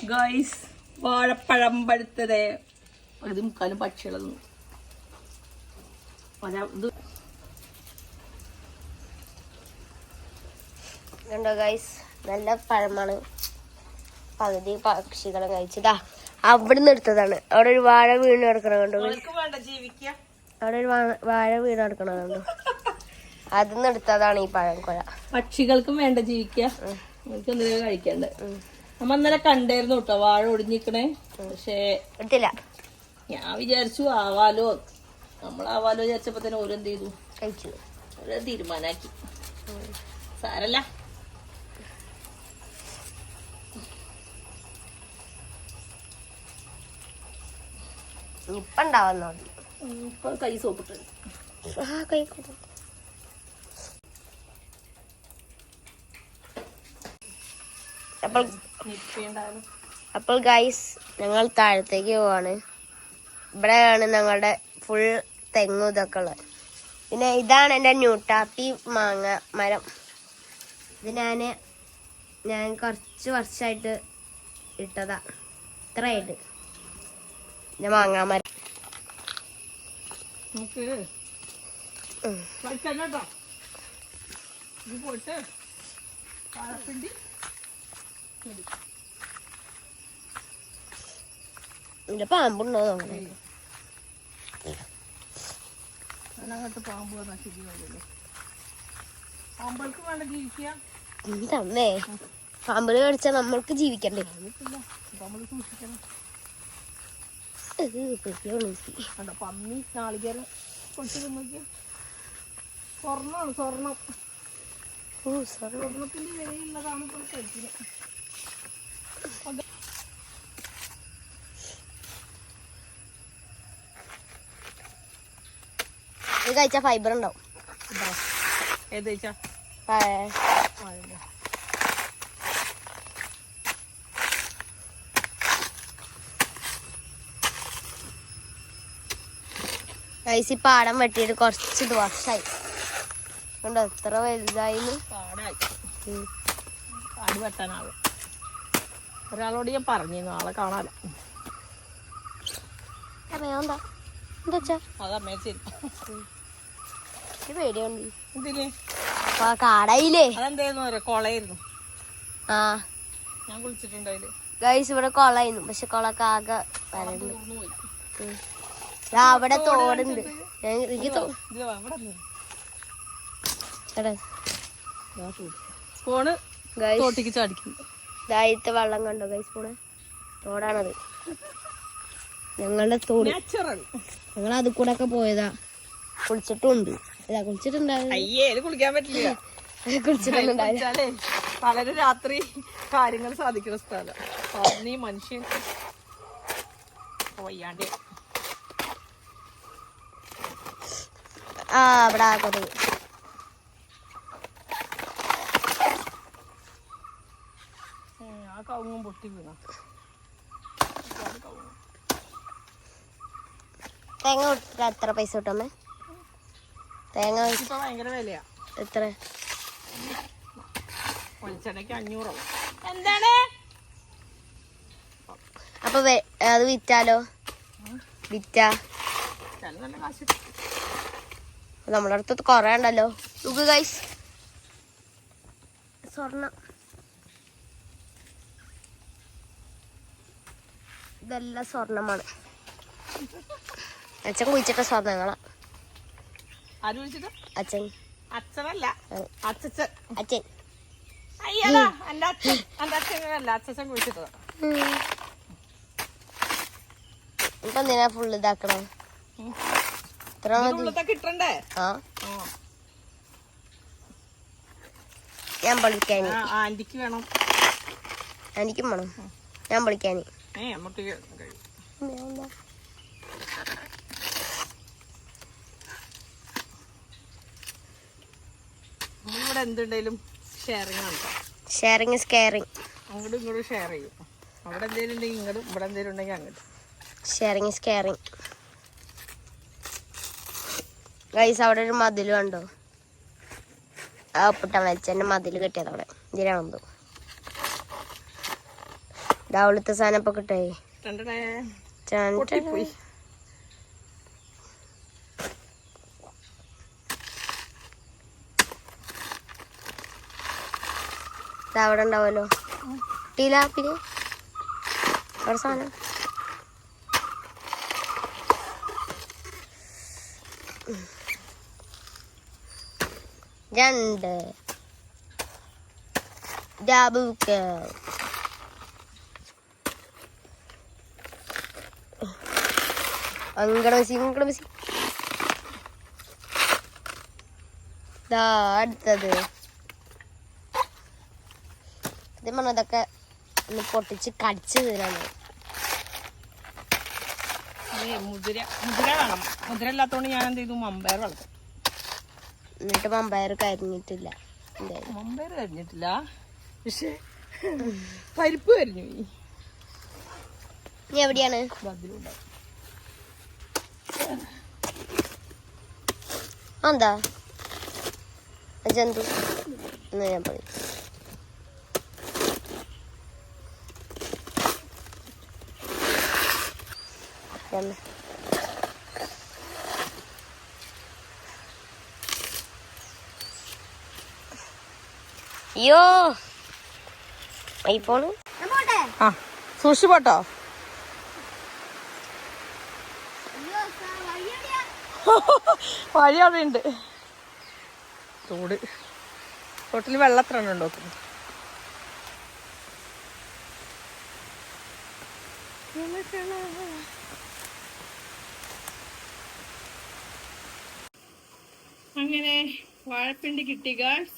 Guys വാഴപ്പഴം പഴുത്തത് ഇത് മുക്കാലും പക്ഷികളത് കണ്ടോ ഗൈസ്, നല്ല പഴമാണ്. പകുതി പക്ഷികളും കഴിച്ചതാ. അവിടുന്ന് എടുത്തതാണ്. അവിടെ ഒരു വാഴ വീണ് കിടക്കണം കണ്ടോ. അവിടെ ഒരു വാഴ വീണ് കിടക്കണം കണ്ടോ. അതിന്ന് എടുത്തതാണ് ഈ പഴംകൊല. പക്ഷികൾക്കും വേണ്ട ജീവിക്കുക, നമുക്ക് എന്തെങ്കിലും കഴിക്കണ്ടേ. നമ്മ ഇന്നലെ കണ്ടായിരുന്നു കേട്ടോ വാഴ ഒടിഞ്ഞിക്കണേ. പക്ഷേ എടുത്തില്ല. ഞാൻ വിചാരിച്ചു ആവാലോ, നമ്മളാവാലോ വിചാരിച്ചപ്പോ തന്നെ ഓരെന്ത് ചെയ്തു, കഴിച്ചു. ഓരോ തീരുമാനാക്കി. സാരല്ല. ഇപ്പൊ ഉണ്ടാവുന്നോ ഇപ്പൊ കൈ സോപ്പിട്ട് കൈ. അപ്പോൾ ഗൈസ് ഞങ്ങൾ താഴത്തേക്ക് പോവാണ്. ഇവിടെയാണ് ഞങ്ങളുടെ ഫുൾ തെങ്ങും ഇതൊക്കെ ഉള്ളത്. പിന്നെ ഇതാണ് എൻ്റെ ന്യൂട്ടാപ്പി മാങ്ങ മരം. ഇത് ഞാൻ കുറച്ച് വർഷമായിട്ട് ഇട്ടതാ. ഇത്രയായിട്ട് ഞാൻ മാങ്ങാ മരം. ഇതിന്റെ പാമ്പുണ്ടോ നോക്കണേ. തന്നേ പാമ്പിന് കടിച്ചാൽ നമ്മൾക്ക് ജീവിക്കണ്ടേ. പന്നി നാളികേരം കൊച്ചു നോക്കിയ സ്വർണ്ണമാണ്. സ്വർണത്തിന്റെ വിലയുള്ളതാണ് ഇപ്പോൾ കഴിക്കുന്നത്. ഇത് കഴിച്ചാ ഫൈബർ ഉണ്ടാവും. ഏത് കഴിച്ചാ? ഈ പാടം വെട്ടിയിട്ട് കുറച്ച് വർഷമായി. കണ്ടോ എത്ര വലുതായി. പാട് വെട്ടാനാവും. ഒരാളോട് ഞാൻ പറഞ്ഞിരുന്നു, ആളെ കാണാലോ. കാടായില്ലേ. അതെന്തായിരുന്നു കൊളയായിരുന്നു. ആ ഞാൻ കുളിച്ചിട്ടുണ്ടായില്ലേ ഗൈസ്. ഇവിടെ കൊളായിരുന്നു, പക്ഷെ കൊളൊക്കെ ആകെ വരണ്ട്. അവിടെ തോടുണ്ട്. ഇതായിട്ട് വെള്ളം കണ്ടോ ഗൈസ്. പോണ തോടാണത്. ഞങ്ങളുടെ തോട്. ഞങ്ങൾ അത് കൂടെ ഒക്കെ പോയതാ. കുളിച്ചിട്ടുണ്ട്. കുളിക്കാൻ പറ്റില്ല. കുളിച്ചിട്ടുണ്ടായി. വളരെ രാത്രി കാര്യങ്ങൾ സാധിക്കുന്ന സ്ഥലം. നീ മനുഷ്യൻ വയ്യാണ്ട്. ഇവിടെ ആകെ കവുങ്ങും പൊട്ടി വീണ. തേങ്ങ കൊടുത്തിട്ട് എത്ര പൈസ കിട്ടുമ്മേ? തേങ്ങ ഭയങ്കര വിലയാ. എത്ര? വെളിച്ചെണ്ണയ്ക്ക് 500. എന്താണ് അപ്പൊ അത് വിറ്റാലോ? വിറ്റാ നല്ല കാശ്. നമ്മുടെ അടുത്ത് കൊറേ ഉണ്ടല്ലോ. നോക്ക് ഗൈസ്, സ്വർണം. ഇതെല്ലാം സ്വർണമാണ്. അച്ഛൻ കുഴിച്ചിട്ട സ്വർണ്ണങ്ങളാ. അച്ഛൻ. അച്ഛനല്ല, അച്ഛൻ. അച്ഛൻ. അയ്യടാ, എന്റെ അച്ഛനല്ല, അച്ഛൻ കുഴിച്ചിട്ടതാ. ഇപ്പൊ എന്തിനാ ഫുള്ള് ഇതാക്കണേ? കിട്ടണ്ടേ? ഞാൻ പൊളിക്കാനി. ആന്റിക്ക് വേണം. എനിക്കും വേണം. ഞാൻ പൊളിക്കാനി. ഇവിടെ എന്തുണ്ടെങ്കിലും ഷെയറിംഗ് ആണ്. Sharing is caring. അങ്ങോട്ടും ഇങ്ങോട്ടും ഷെയർ ചെയ്യും. അവിടെ എന്തെങ്കിലും ഉണ്ടെങ്കിൽ ഇങ്ങോട്ടും, ഇവിടെ എന്തെങ്കിലും ഉണ്ടെങ്കിൽ അങ്ങോട്ടും. Sharing is caring. ഗൈസ് അവിടെ ഒരു മതിൽ കണ്ടോ? ആ ഒപ്പിട്ട വെച്ചെന്നെ മതിൽ കെട്ടിയത് അവിടെ. ഇതിനാണെന്തോ രാവിലത്തെ സാധനം ഇപ്പൊ കിട്ടേ പൊട്ടിപ്പോയി. അവിടെ ഉണ്ടാവുമല്ലോ ടീല പിന്നെ അവിടെ സാധനം രണ്ട് ഡബിൾക്ക് അങ്ങട ദാ അടുത്തത് ഇത് പറഞ്ഞതൊക്കെ ഒന്ന് പൊട്ടിച്ച് കടിച്ച് തീരാണ്. മുതിര വേണം. മുതിര ഇല്ലാത്തോണ്ട് ഞാൻ എന്ത് ചെയ്തു, മമ്പയർ വളർത്തും. എന്നിട്ട് മമ്പയർ കരിഞ്ഞിട്ടില്ല. മമ്പയർ കരിഞ്ഞിട്ടില്ല, പക്ഷെ പരിപ്പ് കരിഞ്ഞു. നീ എവിടെയാണ്? എന്താ ജന്തു എന്ന് ഞാൻ പറയും. അയ്യോ ഐഫോണ് സൂക്ഷിച്ചു പോട്ടോ. വഴി അവിടെ ഉണ്ട്. തോട്ടിൽ വെള്ളം എത്ര എണ്ണം ഉണ്ടോ? അങ്ങനെ വാഴപ്പിണ്ടി കിട്ടി ഗായ്സ്.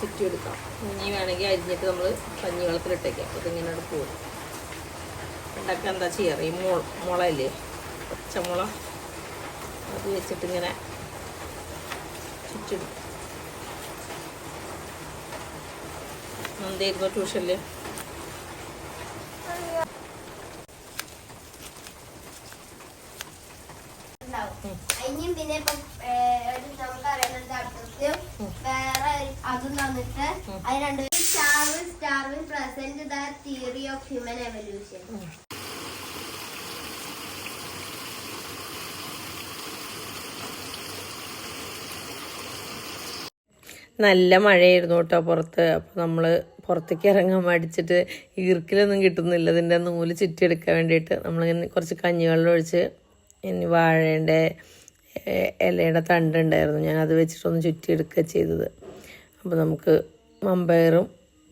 ചുറ്റിയെടുക്കാം. ഇനി വേണമെങ്കിൽ അരിഞ്ഞിട്ട് നമ്മൾ കഞ്ഞിവെള്ളത്തിലിട്ടേക്കാം. ഇതിങ്ങനെ പോകും. ഉണ്ടാക്കാൻ എന്താ ചെയ്യാറ്, ഈ മുളയില്ലേ, പച്ചമുള, അത് വെച്ചിട്ടിങ്ങനെ ചുറ്റിയെടുക്കും. എന്തായിരുന്നു ട്യൂഷനില്? പിന്നെ വേറെ അതും തന്നിട്ട് അത് രണ്ടുപേരും സ്റ്റാർവിൻ present the theory of human evolution. നല്ല മഴയായിരുന്നു കേട്ടോ പുറത്ത്. അപ്പോൾ നമ്മൾ പുറത്തേക്ക് ഇറങ്ങാൻ മടിച്ചിട്ട് ഈർക്കിലൊന്നും കിട്ടുന്നില്ല. ഇതിൻ്റെ നൂല് ചുറ്റിയെടുക്കാൻ വേണ്ടിയിട്ട് നമ്മളിങ്ങനെ കുറച്ച് കഞ്ഞിവെള്ളം ഒഴിച്ച്, ഇനി വാഴേൻ്റെ ഇലയുടെ തണ്ടുണ്ടായിരുന്നു, ഞാൻ അത് വെച്ചിട്ടൊന്ന് ചുറ്റിയെടുക്കുക ചെയ്തത്. അപ്പോൾ നമുക്ക് മമ്പയറും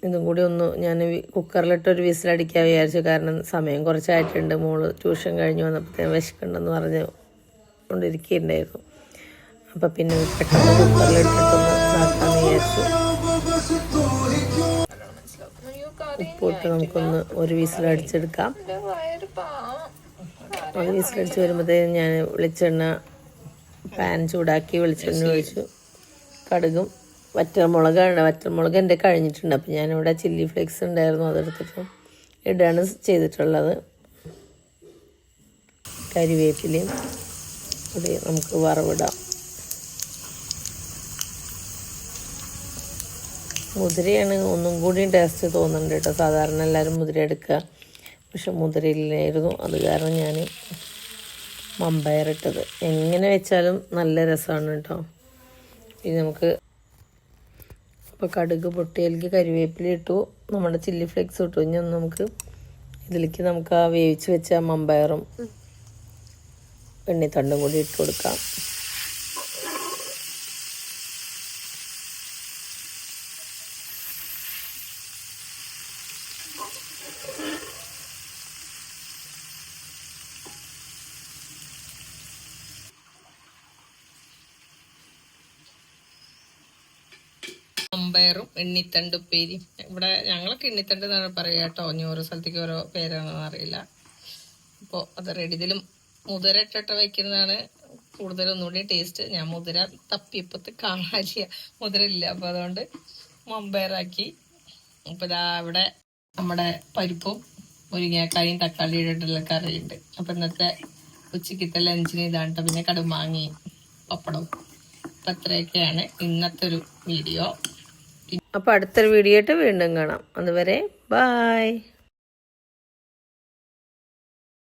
ഇതും കൂടി ഒന്ന് ഞാൻ കുക്കറിലിട്ടൊരു വിസിലടിക്കാൻ വിചാരിച്ചു. കാരണം സമയം കുറച്ചായിട്ടുണ്ട്. മോള് ട്യൂഷൻ കഴിഞ്ഞ് വന്നപ്പോഴത്തേനും വിശക്കുണ്ടെന്ന് പറഞ്ഞ് കൊണ്ടിരിക്കുകയുണ്ടായിരുന്നു. അപ്പം പിന്നെ പെട്ടെന്ന് കുക്കറിലിട്ടിട്ടൊന്ന് ഇതാക്കാമെന്ന് വിചാരിച്ചു. ഉപ്പിട്ട് നമുക്കൊന്ന് ഒരു വിസിലടിച്ചെടുക്കാം. ഒരു വിസിലടിച്ച് വരുമ്പോഴത്തേക്കും ഞാൻ വെളിച്ചെണ്ണ പാൻ ചൂടാക്കി വെളിച്ചെണ്ണ ഒഴിച്ചു. കടുകും വറ്റൽമുളക് എൻ്റെ കഴിഞ്ഞിട്ടുണ്ട്. അപ്പം ഞാനിവിടെ ചില്ലി ഫ്ലേക്സ് ഉണ്ടായിരുന്നു, അതെടുത്തിട്ട് ഇടാണ് ചെയ്തിട്ടുള്ളത്. കരിവേപ്പിലയും കൂടി നമുക്ക് വറവിടാം. മുതിരയാണ് ഒന്നും കൂടി ടേസ്റ്റ് തോന്നുന്നുണ്ട് കേട്ടോ. സാധാരണ എല്ലാവരും മുതിര എടുക്കുക, പക്ഷെ മുതിരയില്ലായിരുന്നു. അത് കാരണം ഞാൻ മമ്പയറിട്ടത്. എങ്ങനെ വെച്ചാലും നല്ല രസമാണ് കേട്ടോ. ഇനി നമുക്ക് ഇപ്പോൾ കടുക് പൊട്ടിയതിലേക്ക് കരിവേപ്പില ഇട്ടു, നമ്മുടെ ചില്ലി ഫ്ലേക്സ് ഇട്ടു. ഇനി ഒന്ന് നമുക്ക് ഇതിലേക്ക് നമുക്ക് ആ വേവിച്ച് വെച്ച മമ്പയറും എണ്ണിത്തണ്ടും കൂടി ഇട്ട് കൊടുക്കാം. മമ്പയറും എണ്ണിത്തണ്ട് ഉപ്പേരി. ഇവിടെ ഞങ്ങളൊക്കെ എണ്ണിത്തണ്ട് എന്നാണ് പറയുക കേട്ടോ. ഇനി ഓരോ സ്ഥലത്തേക്ക് ഓരോ പേരാണെന്ന് അറിയില്ല. അപ്പോൾ അത് റെഡി. ഇതിലും മുതിര ഇട്ടിട്ട് വയ്ക്കുന്നതാണ് കൂടുതലൊന്നുകൂടി ടേസ്റ്റ്. ഞാൻ മുതിര തപ്പിയപ്പത്ത് കാണാനില്ല, മുതിര ഇല്ല. അപ്പോൾ അതുകൊണ്ട് മമ്പയറാക്കി. അപ്പോൾ ഇതാ ഇവിടെ നമ്മുടെ പരിപ്പും മുരിങ്ങക്കായും തക്കാളിയുടെ ഇട്ടുള്ള കറിയുണ്ട്. അപ്പം ഇന്നത്തെ ഉച്ചക്കത്തെ ലഞ്ചിന് ഇതാണ്. പിന്നെ കടുമാങ്ങയും പപ്പടവും. അപ്പം അത്രയൊക്കെയാണ് ഇന്നത്തെ ഒരു വീഡിയോ. അപ്പോൾ അടുത്തൊരു വീഡിയോ ആയിട്ട് വീണ്ടും കാണാം. അതുവരെ ബായ്.